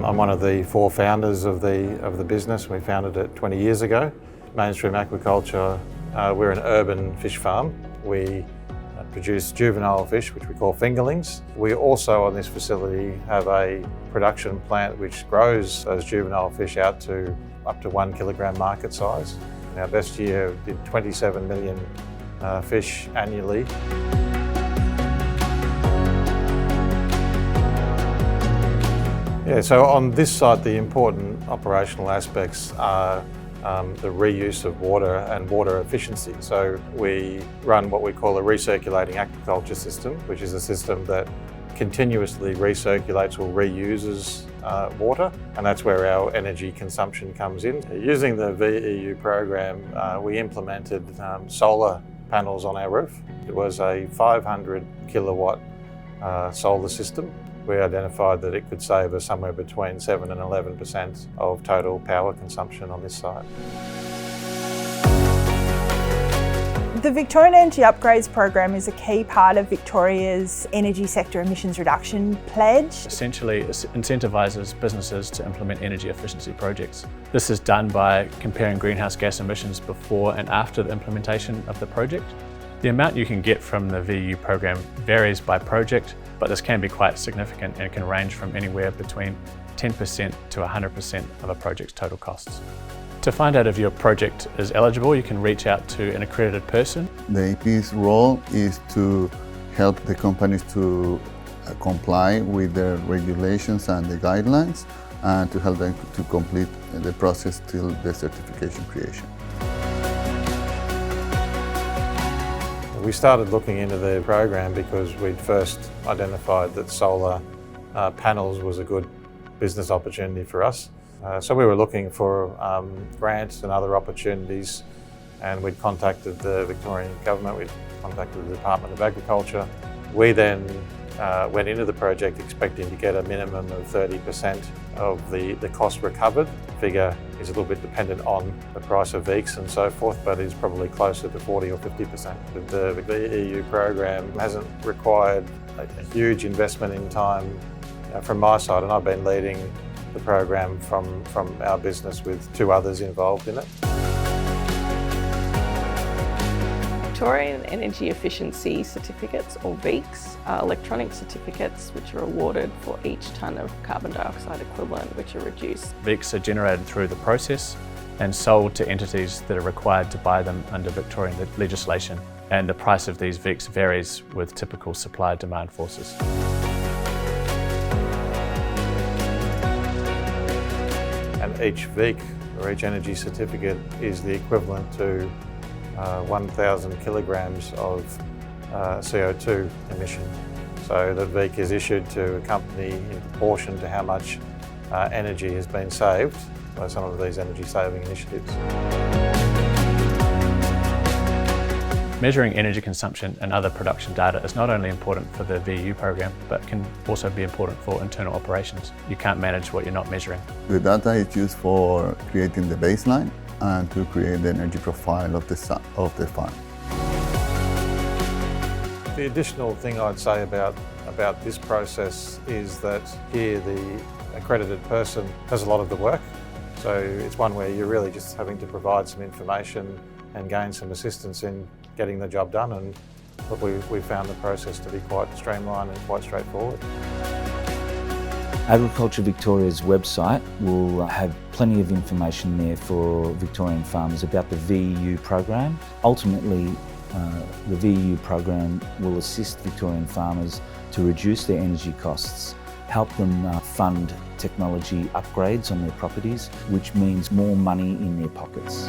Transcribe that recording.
I'm one of the 4 founders of the business. We founded it 20 years ago. Mainstream Aquaculture, we're an urban fish farm. We produce juvenile fish, which we call fingerlings. We also on this facility have a production plant which grows those juvenile fish out to up to 1 kilogram market size. In our best year did 27 million fish annually. Yeah, so on this site the important operational aspects are the reuse of water and water efficiency. So we run what we call a recirculating aquaculture system, which is a system that continuously recirculates or reuses water, and that's where our energy consumption comes in. Using the VEU program, we implemented solar panels on our roof. It was a 500 kilowatt solar system. We identified that it could save us somewhere between 7 and 11% of total power consumption on this site. The Victorian Energy Upgrades program is a key part of Victoria's energy sector emissions reduction pledge. Essentially, it incentivises businesses to implement energy efficiency projects. This is done by comparing greenhouse gas emissions before and after the implementation of the project. The amount you can get from the VEU program varies by project, but this can be quite significant and can range from anywhere between 10% to 100% of a project's total costs. To find out if your project is eligible, you can reach out to an accredited person. The AP's role is to help the companies to comply with the regulations and the guidelines, and to help them to complete the process till the certification creation. We started looking into the program because we'd first identified that solar panels was a good business opportunity for us. So we were looking for grants and other opportunities, and we'd contacted the Victorian government, we'd contacted the Department of Agriculture. We then went into the project expecting to get a minimum of 30% of the cost recovered. The figure is a little bit dependent on the price of VEECs and so forth, but is probably closer to 40 or 50%. The VEU program hasn't required a huge investment in time from my side, and I've been leading the program from our business with 2 others involved in it. Victorian Energy Efficiency Certificates, or VEECs, are electronic certificates which are awarded for each tonne of carbon dioxide equivalent which are reduced. VEECs are generated through the process and sold to entities that are required to buy them under Victorian legislation, and the price of these VEECs varies with typical supply-demand forces. And each VEEC, or each energy certificate, is the equivalent to 1,000 kilograms of CO2 emission. So the VEEC is issued to a company in proportion to how much energy has been saved by some of these energy saving initiatives. Measuring energy consumption and other production data is not only important for the VEU program, but can also be important for internal operations. You can't manage what you're not measuring. The data is used for creating the baseline and to create the energy profile of the farm. The additional thing I'd say about this process is that here the accredited person does a lot of the work. So it's one where you're really just having to provide some information and gain some assistance in getting the job done, and we found the process to be quite streamlined and quite straightforward. Agriculture Victoria's website will have plenty of information there for Victorian farmers about the VEU program. Ultimately, the VEU program will assist Victorian farmers to reduce their energy costs, help them fund technology upgrades on their properties, which means more money in their pockets.